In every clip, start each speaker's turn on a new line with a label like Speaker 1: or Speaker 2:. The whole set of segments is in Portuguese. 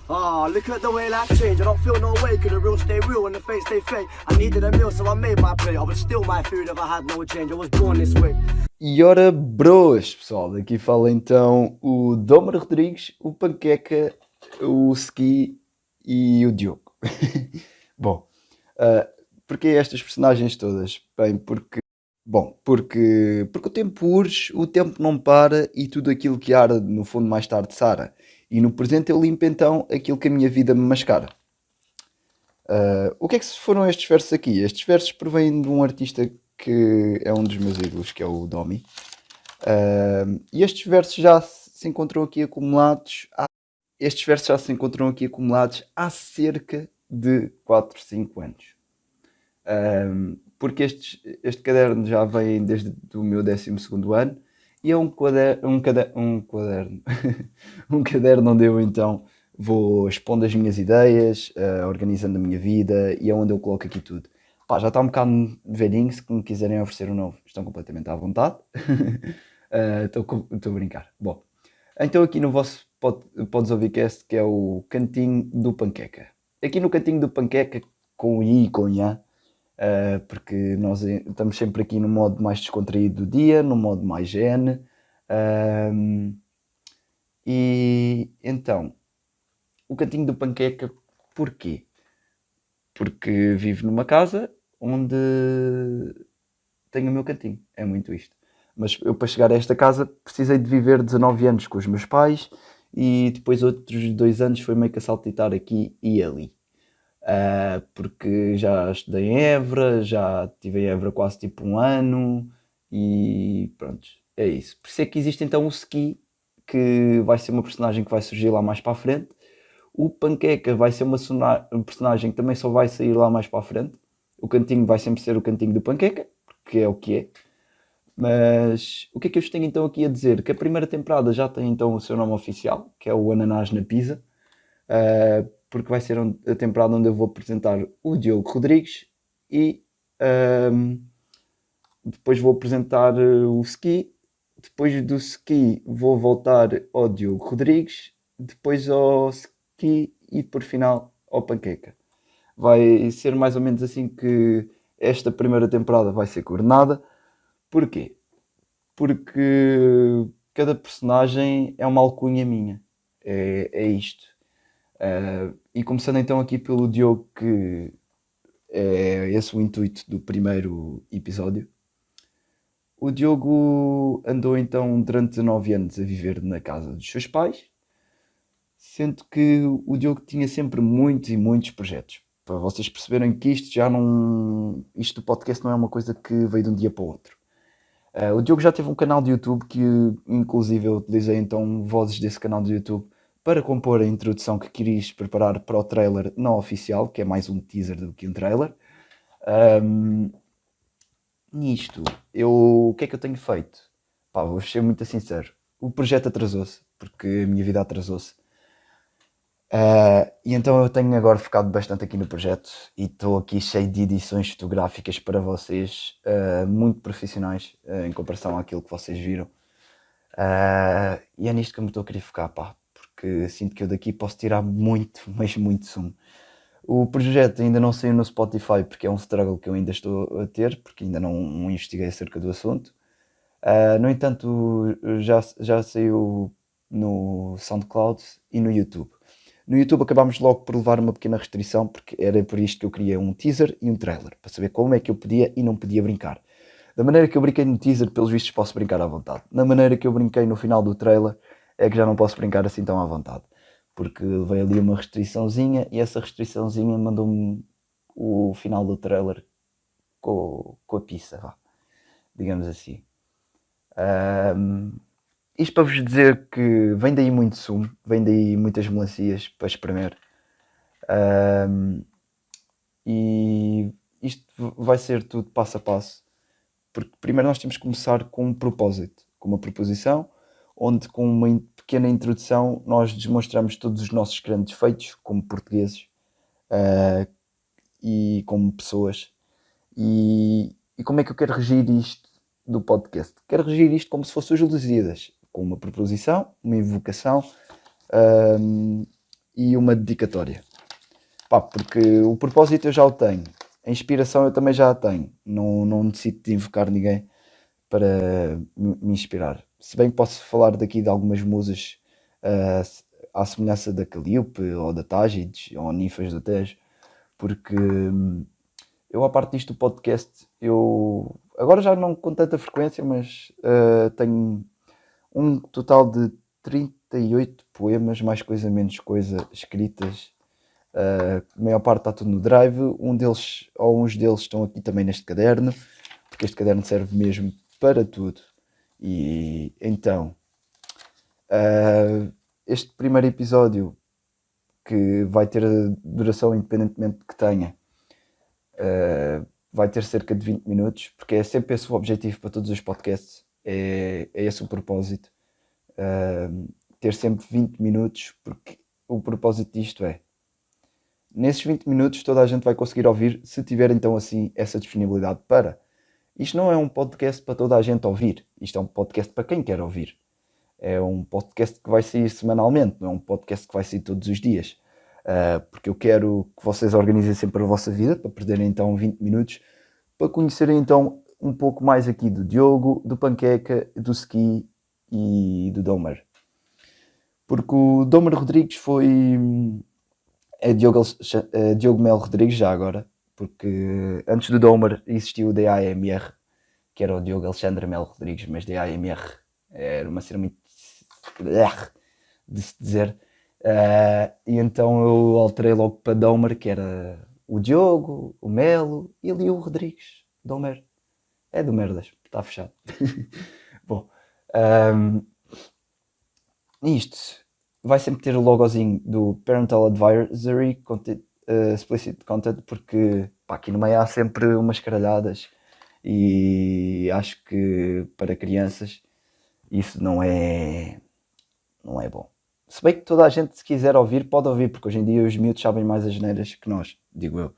Speaker 1: Ah, look at the way life changed. I don't feel no way, cause the real stay real and the fake stay fake. I needed a meal, so I made my plate. I would steal my food if I had no change. I was born this way.
Speaker 2: E ora, bros, pessoal, daqui fala então o Dómar Rodrigues, o Panqueca, o Ski e o Diogo. Bom, porque estas personagens todas? Bem, porque o tempo urge, o tempo não para e tudo aquilo que arde no fundo mais tarde sara. E no presente eu limpo então aquilo que a minha vida me mascara. O que é que foram estes versos aqui? Estes versos provêm de um artista que é um dos meus ídolos, que é o Domi. E estes versos já se encontram aqui acumulados há cerca de 4, 5 anos. Porque este caderno já vem desde o meu 12º ano e é um caderno um caderno onde eu então vou expondo as minhas ideias, organizando a minha vida e é onde eu coloco aqui tudo. Pá, já está um bocado velhinho, se me quiserem oferecer um novo, estão completamente à vontade. Estou a brincar. Bom, então aqui no vosso Podes Ouvir Cast, que é o Cantinho do Panqueca. Aqui no Cantinho do Panqueca, com I e com Ian, porque nós estamos sempre aqui no modo mais descontraído do dia, no modo mais GN. E então, o Cantinho do Panqueca, porquê? Porque vivo numa casa onde tenho o meu cantinho, é muito isto. Mas eu para chegar a esta casa precisei de viver 19 anos com os meus pais e depois outros 2 anos foi meio que a saltitar aqui e ali. Porque já estudei em Évora, já estive em Évora quase tipo 1 ano e pronto, é isso. Por isso é que existe então o Ski, que vai ser uma personagem que vai surgir lá mais para a frente. O Panqueca vai ser uma personagem que também só vai sair lá mais para a frente. O cantinho vai sempre ser o cantinho do Panqueca, porque é o que é. Mas o que é que eu vos tenho então aqui a dizer? Que a primeira temporada já tem então o seu nome oficial, que é o Ananás na Pizza. Porque vai ser a temporada onde eu vou apresentar o Diogo Rodrigues e depois vou apresentar o Ski, depois do Ski vou voltar ao Diogo Rodrigues, depois ao Ski e por final ao Panqueca. Vai ser mais ou menos assim que esta primeira temporada vai ser coordenada. Porquê? Porque cada personagem é uma alcunha minha. É isto. E começando então aqui pelo Diogo, que é esse o intuito do primeiro episódio. O Diogo andou então durante 19 anos a viver na casa dos seus pais, sendo que o Diogo tinha sempre muitos e muitos projetos. Para vocês perceberem que isto já não. Isto do podcast não é uma coisa que veio de um dia para o outro. O Diogo já teve um canal de YouTube que, inclusive, eu utilizei então vozes desse canal de YouTube para compor a introdução que querias preparar para o trailer não oficial, que é mais um teaser do que um trailer. Nisto, o que é que eu tenho feito? Pá, vou ser muito sincero. O projeto atrasou-se, porque a minha vida atrasou-se. E então eu tenho agora focado bastante aqui no projeto e estou aqui cheio de edições fotográficas para vocês, muito profissionais em comparação àquilo que vocês viram. E é nisto que eu me estou a querer focar, pá, porque sinto que eu daqui posso tirar muito, mas muito sumo. O projeto ainda não saiu no Spotify porque é um struggle que eu ainda estou a ter, porque ainda não investiguei acerca do assunto. No entanto, já saiu no SoundCloud e no YouTube. No YouTube acabámos logo por levar uma pequena restrição, porque era por isto que eu queria um teaser e um trailer, para saber como é que eu podia e não podia brincar. Da maneira que eu brinquei no teaser, pelos vistos posso brincar à vontade. Na maneira que eu brinquei no final do trailer, é que já não posso brincar assim tão à vontade. Porque veio ali uma restriçãozinha e essa restriçãozinha mandou-me o final do trailer com a pizza, vá, digamos assim. Isto para vos dizer que vem daí muito sumo, vem daí muitas melancias para espremer. E isto vai ser tudo passo a passo. Porque primeiro nós temos que começar com um propósito, com uma proposição, onde com uma pequena introdução nós demonstramos todos os nossos grandes feitos como portugueses e como pessoas. E como é que eu quero regir isto do podcast? Quero regir isto como se fosse os Lusíadas, com uma proposição, uma invocação, e uma dedicatória. Pá, porque o propósito eu já o tenho, a inspiração eu também já a tenho. Não necessito de invocar ninguém para me inspirar. Se bem que posso falar daqui de algumas musas ah, à semelhança da Calliope, ou da Tágides, ou Ninfas do Tejo, porque eu, à parte disto do podcast, eu agora já não com tanta frequência, mas tenho um total de 38 poemas, mais coisa menos coisa, escritas. A maior parte está tudo no Drive. Um deles, ou uns deles, estão aqui também neste caderno, porque este caderno serve mesmo para tudo. E então, este primeiro episódio, que vai ter a duração independentemente que tenha, vai ter cerca de 20 minutos, porque é sempre esse o objetivo para todos os podcasts, é esse o propósito. Ter sempre 20 minutos, porque o propósito disto é, nesses 20 minutos toda a gente vai conseguir ouvir, se tiver então assim essa disponibilidade para. Isto não é um podcast para toda a gente ouvir, isto é um podcast para quem quer ouvir. É um podcast que vai sair semanalmente, não é um podcast que vai sair todos os dias. Porque eu quero que vocês organizem sempre a vossa vida, para perderem então 20 minutos, para conhecerem então um pouco mais aqui do Diogo, do Panqueca, do Ski e do Domer. Porque o Domer Rodrigues é Diogo Melo Rodrigues já agora, porque antes do Domer existiu o DAMR, que era o Diogo Alexandre Melo Rodrigues, mas DAMR era uma cena muito de se dizer. E então eu alterei logo para Domer, que era o Diogo, o Melo e ali o Rodrigues. Domer. É do merdas, está fechado. Bom, isto vai sempre ter o logozinho do Parental Advisory, Explicit Content, porque pá, aqui no meio há sempre umas caralhadas e acho que para crianças isso não é bom. Se bem que toda a gente, se quiser ouvir, pode ouvir, porque hoje em dia os miúdos sabem mais as neiras que nós, digo eu.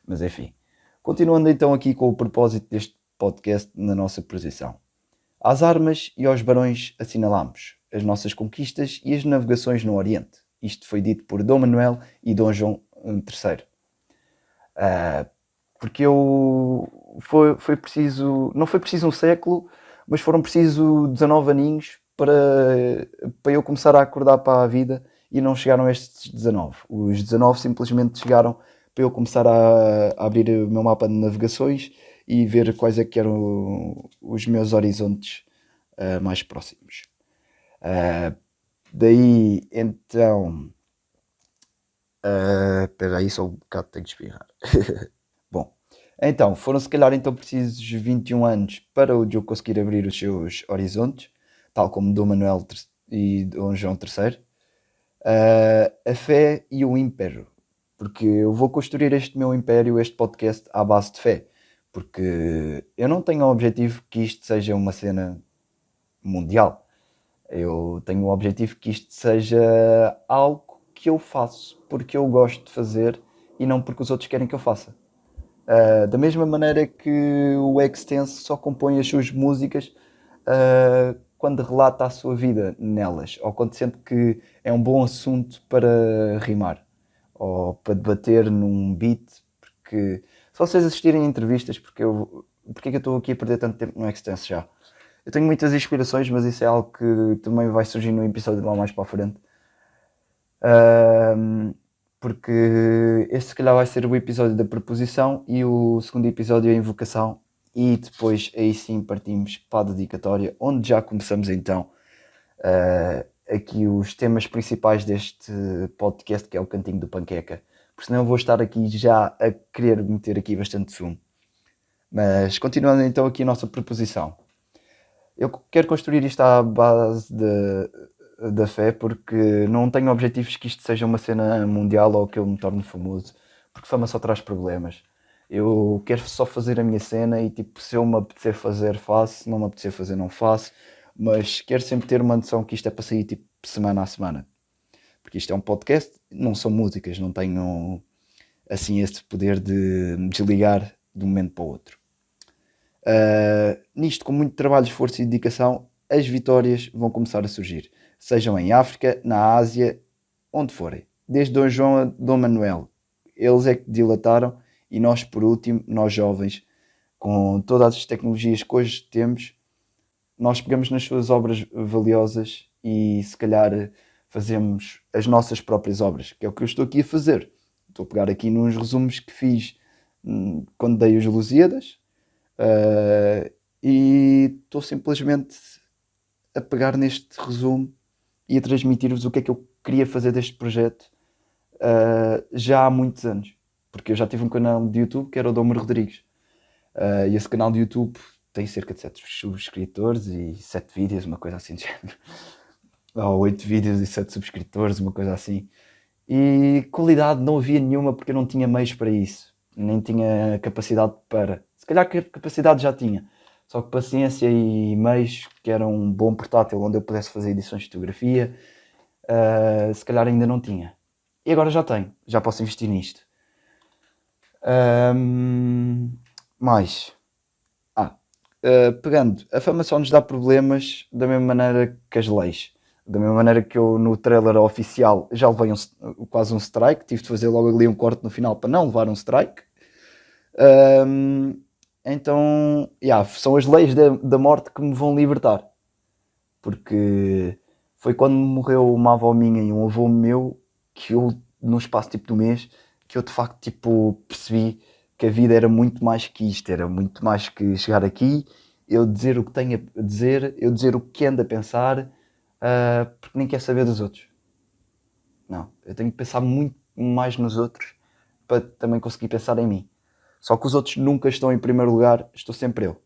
Speaker 2: Mas enfim, continuando então aqui com o propósito deste podcast na nossa posição. Às armas e aos barões assinalamos as nossas conquistas e as navegações no Oriente. Isto foi dito por Dom Manuel e Dom João III. Porque foi preciso, não foi preciso um século, mas foram preciso 19 aninhos para eu começar a acordar para a vida, e não chegaram estes 19. Os 19 simplesmente chegaram para eu começar a abrir o meu mapa de navegações e ver quais é que eram os meus horizontes mais próximos. Daí, então... espera aí, só um bocado tenho que espirrar. Bom, então, foram se calhar então precisos 21 anos para o Diogo conseguir abrir os seus horizontes, tal como Dom Manuel e Dom João III. A fé e o império, porque eu vou construir este meu império, este podcast, à base de fé, porque eu não tenho o objetivo que isto seja uma cena mundial. Eu tenho o objetivo que isto seja algo que eu faço porque eu gosto de fazer e não porque os outros querem que eu faça. Da mesma maneira que o Extense só compõe as suas músicas quando relata a sua vida nelas, ou quando sente que é um bom assunto para rimar, ou para debater num beat, porque se vocês assistirem a entrevistas, porque é que eu estou aqui a perder tanto tempo no Extense já? Eu tenho muitas inspirações, mas isso é algo que também vai surgir no episódio lá mais para a frente. Porque este se calhar vai ser o episódio da preposição e o segundo episódio é a invocação, e depois aí sim partimos para a dedicatória, onde já começamos então aqui os temas principais deste podcast, que é o Cantinho do Panqueca, porque senão eu vou estar aqui já a querer meter aqui bastante fumo. Mas continuando então aqui a nossa preposição, eu quero construir isto à base da fé, porque não tenho objetivos que isto seja uma cena mundial ou que eu me torne famoso, porque fama só traz problemas. Eu quero só fazer a minha cena e tipo, se eu me apetecer fazer, faço, se não me apetecer fazer, não faço, mas quero sempre ter uma noção que isto é para sair tipo semana a semana, porque isto é um podcast, não são músicas, não tenho assim esse poder de me desligar de um momento para o outro. Nisto, com muito trabalho, esforço e dedicação, as vitórias vão começar a surgir, sejam em África, na Ásia, onde forem. desde Dom João a Dom Manuel. Eles é que dilataram e nós, por último, nós jovens, com todas as tecnologias que hoje temos, nós pegamos nas suas obras valiosas e se calhar fazemos as nossas próprias obras, que é o que eu estou aqui a fazer. Estou a pegar aqui nos resumos que fiz quando dei os Lusíadas e estou simplesmente a pegar neste resumo e a transmitir-vos o que é que eu queria fazer deste projeto já há muitos anos. Porque eu já tive um canal de YouTube que era o Domer Rodrigues. E esse canal de YouTube tem cerca de 7 subscritores e 7 vídeos, uma coisa assim de género. Ou 8 vídeos e 7 subscritores, uma coisa assim. E qualidade não havia nenhuma porque eu não tinha meios para isso. Nem tinha capacidade para. Se calhar que capacidade já tinha. Só que paciência e meios, que era um bom portátil onde eu pudesse fazer edições de fotografia, se calhar ainda não tinha. E agora já tenho. Já posso investir nisto. Mais. Pegando, a fama só nos dá problemas da mesma maneira que as leis. Da mesma maneira que eu no trailer oficial já levei quase um strike, tive de fazer logo ali um corte no final para não levar um strike. Então, são as leis da morte que me vão libertar. Porque foi quando morreu uma avó minha e um avô meu que eu, no espaço tipo do mês, que eu de facto tipo, percebi que a vida era muito mais que isto, era muito mais que chegar aqui, eu dizer o que tenho a dizer, eu dizer o que ando a pensar, porque nem quer saber dos outros. Não, eu tenho que pensar muito mais nos outros para também conseguir pensar em mim. Só que os outros nunca estão em primeiro lugar, estou sempre eu.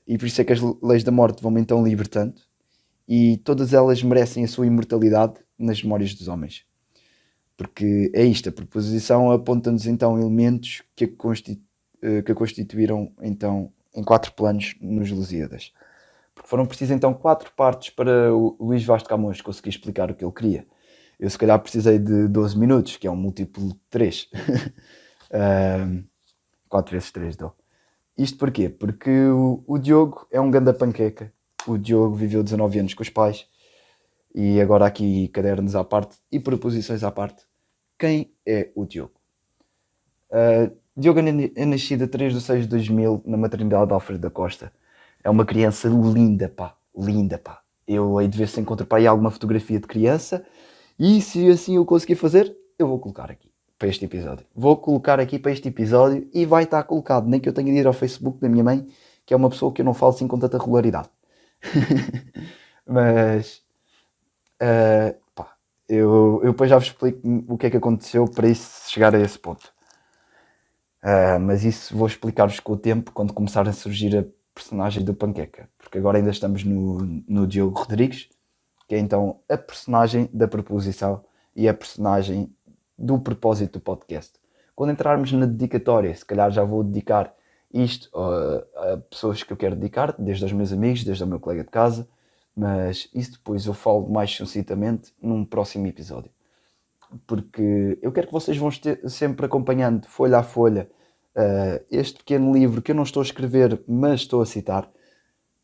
Speaker 2: E por isso é que as leis da morte vão-me então libertando e todas elas merecem a sua imortalidade nas memórias dos homens. Porque é isto, a proposição aponta-nos então elementos que a constituíram então em 4 planos nos Lusíadas. Porque foram precisas então 4 partes para o Luís Vaz de Camões conseguir explicar o que ele queria. Eu se calhar precisei de 12 minutos, que é um múltiplo de 3. 4 vezes 3 dou. Isto porquê? Porque o Diogo é um ganda panqueca. O Diogo viveu 19 anos com os pais. E agora aqui cadernos à parte e proposições à parte. Quem é o Diogo? Diogo é nascido a 3 de 6 de 2000 na maternidade de Alfredo da Costa. É uma criança linda, pá. Linda, pá. Eu hei de ver se encontro para aí alguma fotografia de criança. E se assim eu conseguir fazer, eu vou colocar aqui para este episódio. Vou colocar aqui para este episódio e vai estar colocado. Nem que eu tenha de ir ao Facebook da minha mãe, que é uma pessoa que eu não falo assim com tanta regularidade. Mas... pá, eu depois já vos explico o que é que aconteceu para isso chegar a esse ponto. Mas isso vou explicar-vos com o tempo, quando começar a surgir a personagem do Panqueca. Porque agora ainda estamos no Diogo Rodrigues, que é então a personagem da proposição e a personagem do propósito do podcast. Quando entrarmos na dedicatória, se calhar já vou dedicar isto a pessoas que eu quero dedicar, desde aos meus amigos, desde ao meu colega de casa, mas isso depois eu falo mais sucintamente num próximo episódio. Porque eu quero que vocês vão sempre acompanhando, folha a folha, este pequeno livro que eu não estou a escrever, mas estou a citar,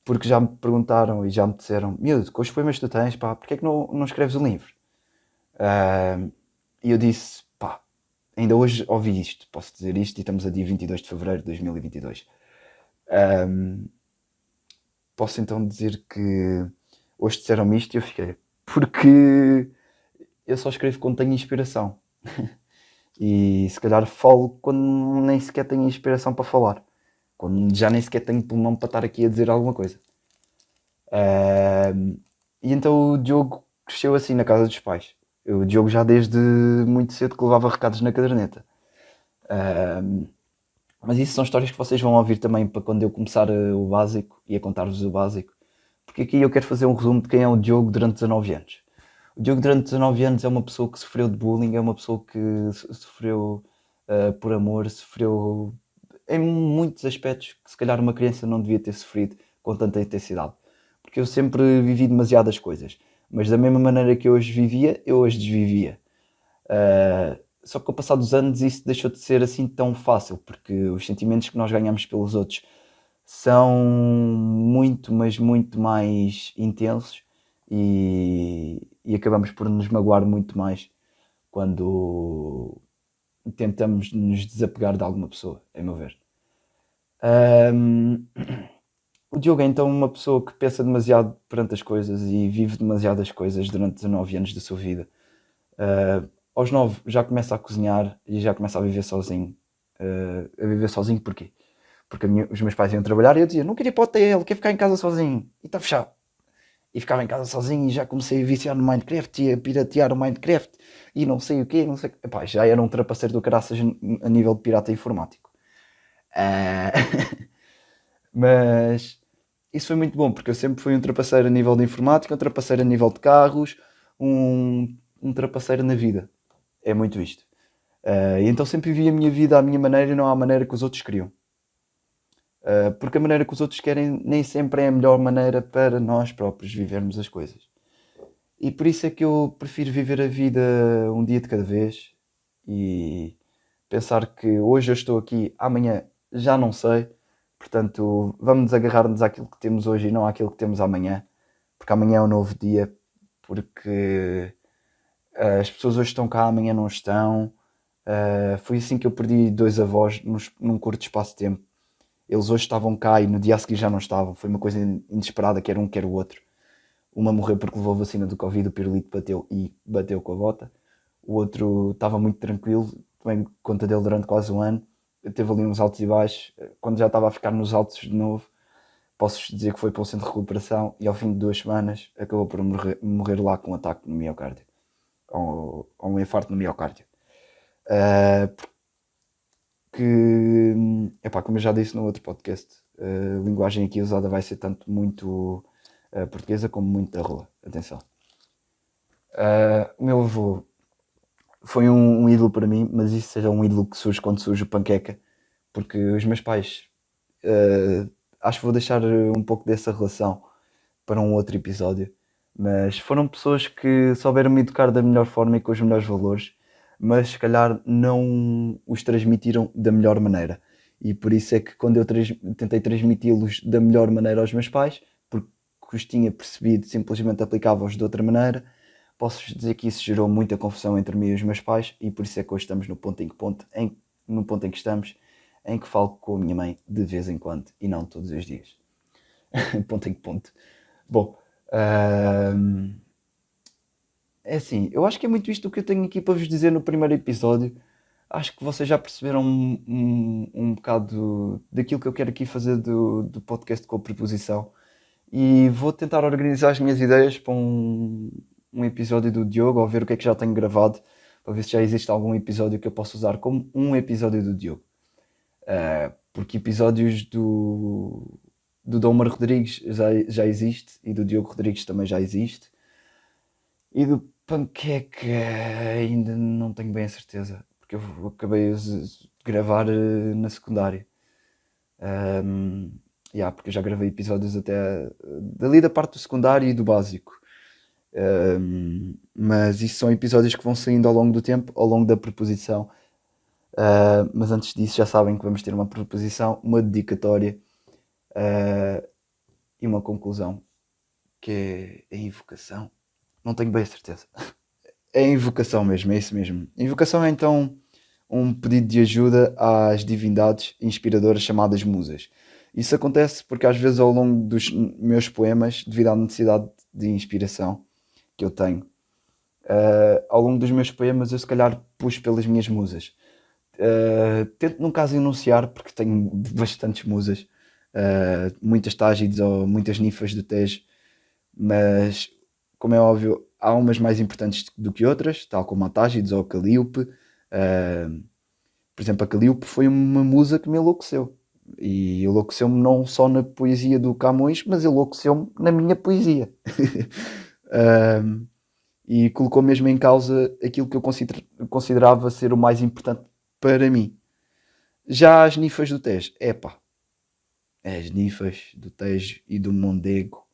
Speaker 2: porque já me perguntaram e já me disseram: miúdo, com os poemas que tu tens, pá, porque é que não escreves um livro? E eu disse: pá, ainda hoje ouvi isto, posso dizer isto, e estamos a dia 22 de fevereiro de 2022. Posso então dizer que hoje disseram-me isto e eu fiquei: porque eu só escrevo quando tenho inspiração. E se calhar falo quando nem sequer tenho inspiração para falar. Quando já nem sequer tenho pulmão para estar aqui a dizer alguma coisa. E então o Diogo cresceu assim na casa dos pais. O Diogo já desde muito cedo que levava recados na caderneta. Mas isso são histórias que vocês vão ouvir também para quando eu começar o básico e a contar-vos o básico. Porque aqui eu quero fazer um resumo de quem é o Diogo durante 19 anos. O Diogo durante 19 anos é uma pessoa que sofreu de bullying, é uma pessoa que sofreu por amor, sofreu em muitos aspectos que se calhar uma criança não devia ter sofrido com tanta intensidade. Porque eu sempre vivi demasiadas coisas. Mas da mesma maneira que eu hoje vivia, eu hoje desvivia. Só que com o passar dos anos isso deixou de ser assim tão fácil, porque os sentimentos que nós ganhamos pelos outros são muito, mas muito mais intensos e acabamos por nos magoar muito mais quando tentamos nos desapegar de alguma pessoa, a meu ver. Ahm, o Diogo é então uma pessoa que pensa demasiado perante as coisas e vive demasiadas coisas durante 19 anos da sua vida. Aos 9 já começa a cozinhar e já começa a viver sozinho. A viver sozinho porquê? Porque os meus pais iam trabalhar e eu dizia, não queria ir para o hotel, quero ficar em casa sozinho. E está fechado. E ficava em casa sozinho e já comecei a viciar no Minecraft e a piratear o Minecraft e não sei o quê, não sei. Epá, já era um trapaceiro do caraças a nível de pirata informático. Ah, Mas isso foi muito bom, porque eu sempre fui um trapaceiro a nível de informática, um trapaceiro a nível de carros, um trapaceiro na vida. É muito isto. E então sempre vivi a minha vida à minha maneira e não à maneira que os outros queriam. Porque a maneira que os outros querem nem sempre é a melhor maneira para nós próprios vivermos as coisas. E por isso é que eu prefiro viver a vida um dia de cada vez e pensar que hoje eu estou aqui, amanhã já não sei. Portanto, vamos agarrar-nos àquilo que temos hoje e não àquilo que temos amanhã, porque amanhã é um novo dia, porque as pessoas hoje estão cá, amanhã não estão. Foi assim que eu perdi dois avós num curto espaço de tempo. Eles hoje estavam cá e no dia a seguir já não estavam. Foi uma coisa inesperada, quer um, quer o outro. Uma morreu porque levou a vacina do Covid, o pirulito bateu e bateu com a bota. O outro estava muito tranquilo, tomei conta dele durante quase um ano. Teve ali uns altos e baixos. Quando já estava a ficar nos altos de novo, posso dizer que foi para o centro de recuperação e ao fim de 2 semanas acabou por morrer lá com um ataque no miocárdio. Ou um infarto no miocárdio. Que, epá, como eu já disse no outro podcast, a linguagem aqui usada vai ser tanto muito portuguesa como muito da rua. Atenção. O meu avô foi um ídolo para mim, mas isso seja um ídolo que surge quando surge o panqueca, porque os meus pais, acho que vou deixar um pouco dessa relação para um outro episódio, mas foram pessoas que souberam me educar da melhor forma e com os melhores valores, mas se calhar não os transmitiram da melhor maneira. E por isso é que quando eu tentei transmiti-los da melhor maneira aos meus pais, porque os tinha percebido, simplesmente aplicava-os de outra maneira, posso dizer que isso gerou muita confusão entre mim e os meus pais e por isso é que hoje estamos no ponto em que estamos, em que falo com a minha mãe de vez em quando e não todos os dias. Ponto em que ponto. Bom, é assim, eu acho que é muito isto o que eu tenho aqui para vos dizer no primeiro episódio. Acho que vocês já perceberam um bocado daquilo que eu quero aqui fazer do podcast com a preposição. E vou tentar organizar as minhas ideias para um episódio do Diogo, ou ver o que é que já tenho gravado, para ver se já existe algum episódio que eu possa usar como um episódio do Diogo. Porque episódios do Dom Rodrigues já existe, e do Diogo Rodrigues também já existe. E do Panqueca ainda não tenho bem a certeza, porque eu acabei de gravar na secundária. Porque eu já gravei episódios até dali da parte do secundário e do básico. Mas isso são episódios que vão saindo ao longo do tempo, ao longo da preposição. Mas antes disso já sabem que vamos ter uma preposição, uma dedicatória e uma conclusão, que é a invocação. Não tenho bem a certeza. É a invocação mesmo, é isso mesmo. A invocação é então um pedido de ajuda às divindades inspiradoras chamadas musas. Isso acontece porque às vezes ao longo dos meus poemas, devido à necessidade de inspiração que eu tenho, ao longo dos meus poemas eu se calhar puxo pelas minhas musas. Tento nunca as enunciar porque tenho bastantes musas, muitas Tágides ou muitas ninfas do Tejo, mas como é óbvio há umas mais importantes do que outras, tal como a Tágides ou a Calíope. Por exemplo, a Calíope foi uma musa que me enlouqueceu. E enlouqueceu-me não só na poesia do Camões, mas enlouqueceu-me na minha poesia. E colocou mesmo em causa aquilo que eu considerava ser o mais importante para mim. Já as ninfas do Tejo, as ninfas do Tejo e do Mondego,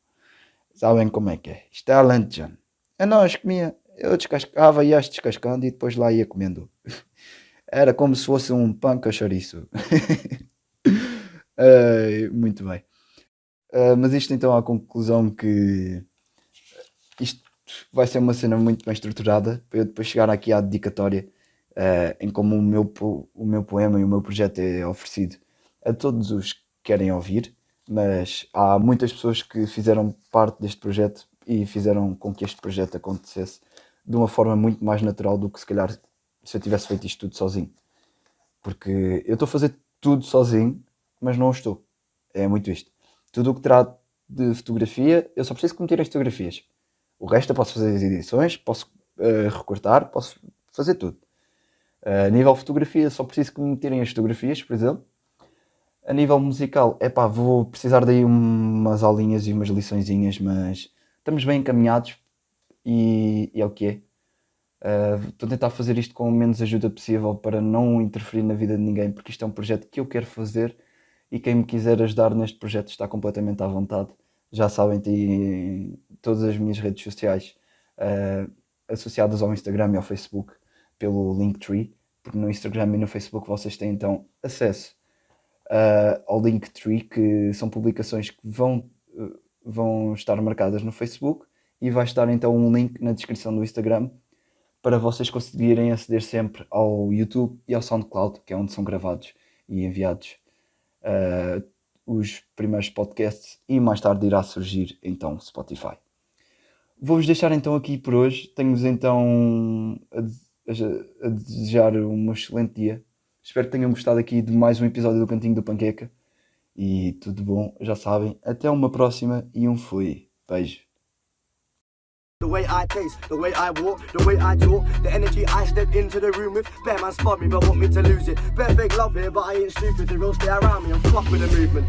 Speaker 2: sabem como é que é? Isto é alentejano. A nós comia, eu descascava e ia descascando e depois lá ia comendo. Era como se fosse um pão com chouriço. Muito bem. Mas isto então é a conclusão que isto vai ser uma cena muito bem estruturada para eu depois chegar aqui à dedicatória, em como o meu poema e o meu projeto é oferecido a todos os que querem ouvir, mas há muitas pessoas que fizeram parte deste projeto e fizeram com que este projeto acontecesse de uma forma muito mais natural do que se calhar se eu tivesse feito isto tudo sozinho. Porque eu estou a fazer tudo sozinho, mas não o estou. É muito isto. Tudo o que trata de fotografia, eu só preciso que me tirem as fotografias. O resto eu posso fazer as edições, posso recortar, posso fazer tudo. A nível de fotografia, só preciso que me tirem as fotografias, por exemplo. A nível musical, vou precisar daí umas aulinhas e umas liçõezinhas, mas estamos bem encaminhados e é o que é. Estou a tentar fazer isto com a menos ajuda possível para não interferir na vida de ninguém, porque isto é um projeto que eu quero fazer e quem me quiser ajudar neste projeto está completamente à vontade. Já sabem, tem todas as minhas redes sociais associadas ao Instagram e ao Facebook pelo Linktree, porque no Instagram e no Facebook vocês têm então acesso ao Linktree, que são publicações que vão estar marcadas no Facebook e vai estar então um link na descrição do Instagram para vocês conseguirem aceder sempre ao YouTube e ao SoundCloud, que é onde são gravados e enviados os primeiros podcasts, e mais tarde irá surgir então Spotify. Vou-vos deixar então aqui por hoje. Tenho-vos então a desejar um excelente dia. Espero que tenham gostado aqui de mais um episódio do Cantinho do Panqueca. E tudo bom, já sabem. Até uma próxima e fui. Beijo.
Speaker 1: The way I taste, the way I walk, the way I talk, the energy I step into the room with. Bear man spot me but want me to lose it. Perfect love here but I ain't stupid. The real stay around me and fuck with the movement.